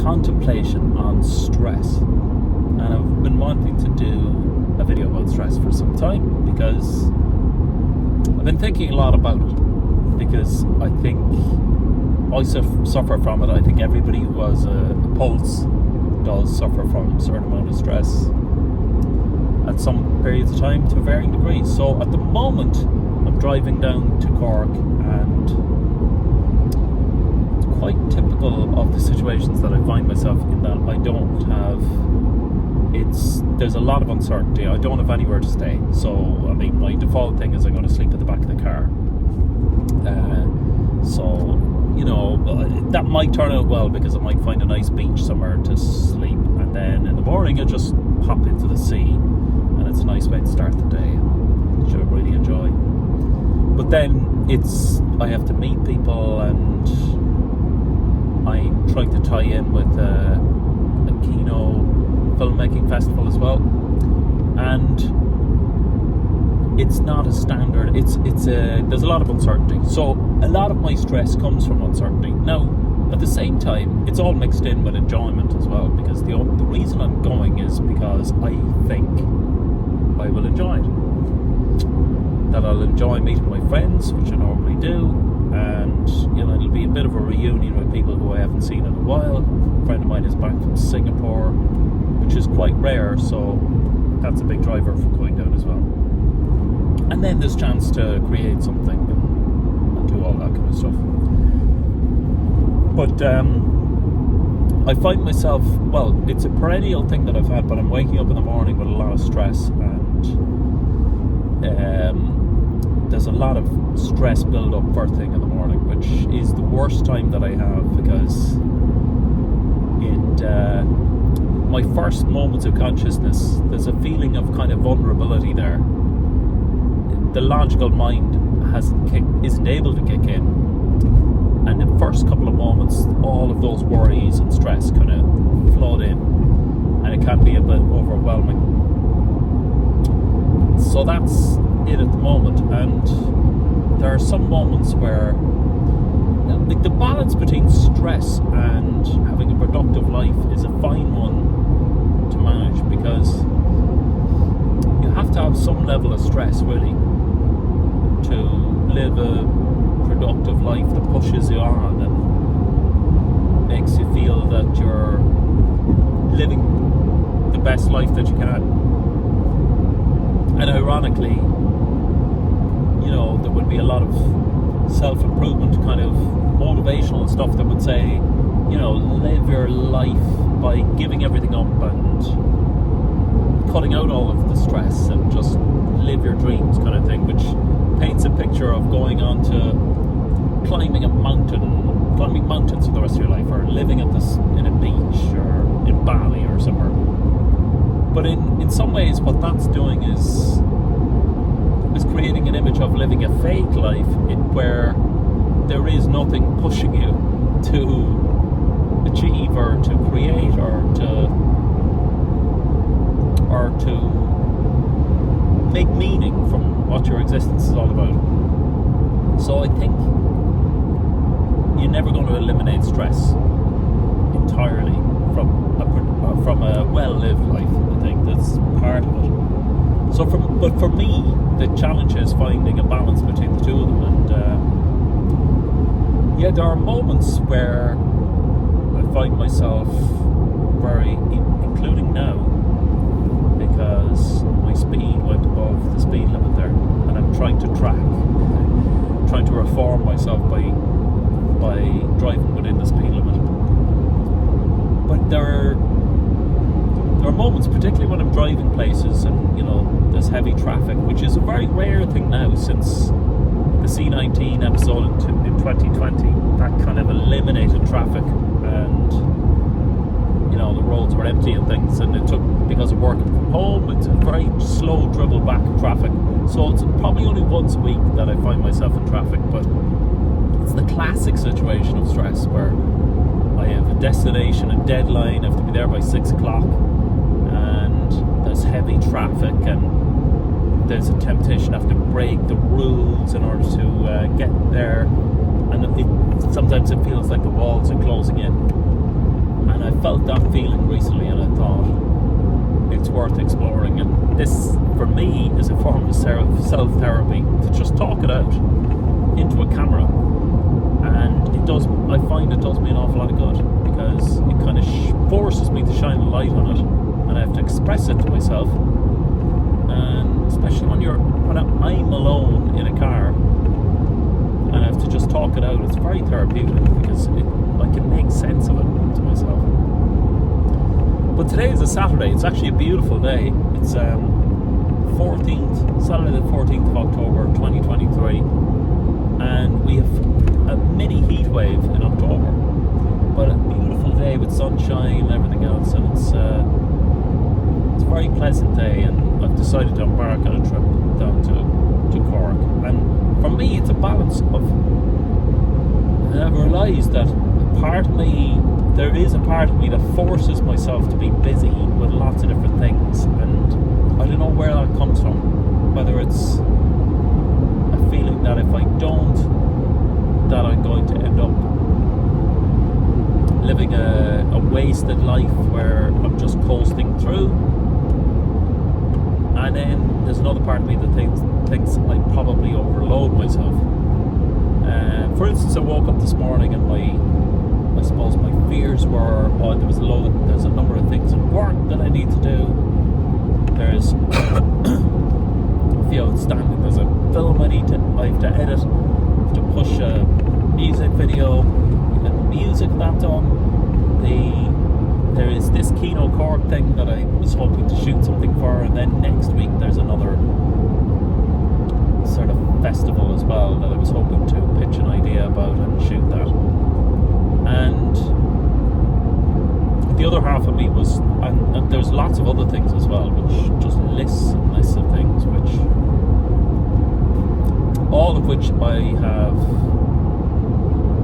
contemplation on stress. And I've been wanting to do a video about stress for some time because I've been thinking a lot about it, because I think I suffer from it. I think everybody who has a pulse does suffer from a certain amount of stress at some periods of time to varying degrees. So at the moment I'm driving down to Cork, and it's quite typical of the situations that I find myself in, that I don't have, there's a lot of uncertainty. I don't have anywhere to stay. So I mean, my default thing is I'm going to sleep at the back of the car. So you know, that might turn out well, because I might find a nice beach somewhere to sleep, and then in the morning I just pop into the sea, and it's a nice way to start the day, which I really enjoy. But then I have to meet people, and I'm trying to tie in with a Kino filmmaking festival as well, and it's not a standard. There's a lot of uncertainty. So a lot of my stress comes from uncertainty. Now, at the same time, it's all mixed in with enjoyment as well, because the reason I'm going is because I think I will enjoy it. That I'll enjoy meeting my friends, which I normally do, and you know, it'll be a bit of a reunion with people who I haven't seen in a while. A friend of mine is back from Singapore, which is quite rare, so that's a big driver for going down as well. And then there's a chance to create something and do all that kind of stuff. But I find myself, well, it's a perennial thing that I've had, but I'm waking up in the morning with a lot of stress, and there's a lot of stress build up first thing in the morning, which is the worst time that I have, because my first moments of consciousness, there's a feeling of kind of vulnerability there. The logical mind isn't able to kick in, and the first couple of moments, all of those worries and stress kind of flood in, and it can be a bit overwhelming. So that's it at the moment, and there are some moments where the balance between stress and having a productive life is a fine one to manage, because you have to have some level of stress really to live a productive life that pushes you on and makes you feel that you're living the best life that you can. And ironically, you know, there would be a lot of self-improvement kind of motivational stuff that would say, you know, live your life by giving everything up and cutting out all of the stress and just live your dreams kind of thing, which paints a picture of going on to climbing mountains for the rest of your life, or living in a beach, or in Bali or somewhere. But in some ways, what that's doing is creating an image of living a fake life where there is nothing pushing you to achieve or to create or to make meaning from what your existence is all about. So I think you're never going to eliminate stress entirely from a well-lived life. I think that's part of it. But for me, the challenge is finding a balance between the two of them. And there are moments where I find myself including now, because my speed went above the speed limit there, and I'm trying to reform myself by driving within the speed limit. But there are moments, particularly when I'm driving places and, you know, there's heavy traffic, which is a very rare thing now since the C19 episode in 2020. That kind of eliminated traffic, and, you know, the roads were empty and things, and it took, because of working from home, it's a very slow dribble back of traffic. So it's probably only once a week that I find myself in traffic, but it's the classic situation of stress where I have a destination, a deadline, I have to be there by 6 o'clock, and there's heavy traffic, and there's a temptation to have to break the rules in order to get there, and sometimes it feels like the walls are closing in, and I felt that feeling recently, and I thought it's worth exploring. And this, for me, is a form of self-therapy, to just talk it out into a camera. And I find it does me an awful lot of good, because it kind of forces me to shine a light on it, and I have to express it to myself. And especially when I'm alone in a car and I have to just talk it out, it's very therapeutic, because I can make sense of it to myself. But today is a Saturday. It's actually a beautiful day. It's Saturday the 14th of October 2023, and we have a mini heat wave in October, but a beautiful day with sunshine and everything else, and it's a very pleasant day. And I've decided to embark on a trip down to Cork. And for me, it's a balance of, and I've realised that there is a part of me that forces myself to be busy with lots of different things, and I don't know where that comes from. Whether it's a feeling that if I don't, that I'm going to end up living a wasted life where I'm just coasting through. And then there's another part of me that thinks I probably overload myself. For instance, I woke up this morning and I suppose my fears were, there's a number of things in work that I need to do. There's a few outstanding. There's a film I have to edit. I have to push a music video, get the music that done. There is this Kino Cork thing that I was hoping to shoot something for, and then next week there's another sort of festival as well that I was hoping to pitch an idea about and shoot that. And the other half of me was, and there's lots of other things as well, which just lists and lists of things, all of which I have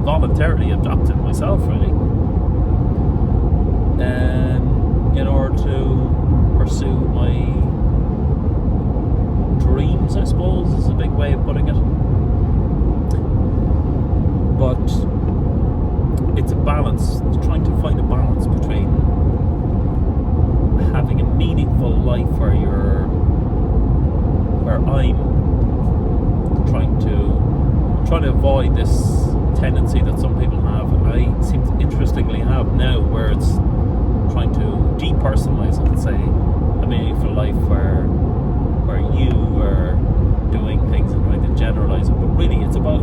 voluntarily adopted myself, really, in order to pursue my dreams, I suppose, is a big way of putting it. But it's a balance, trying to find a balance between having a meaningful life where I'm trying to avoid this tendency that some people have, and I seem to interestingly have now, where it's trying to depersonalize it and say a meaningful life where you are doing things and trying to generalize it, but really it's about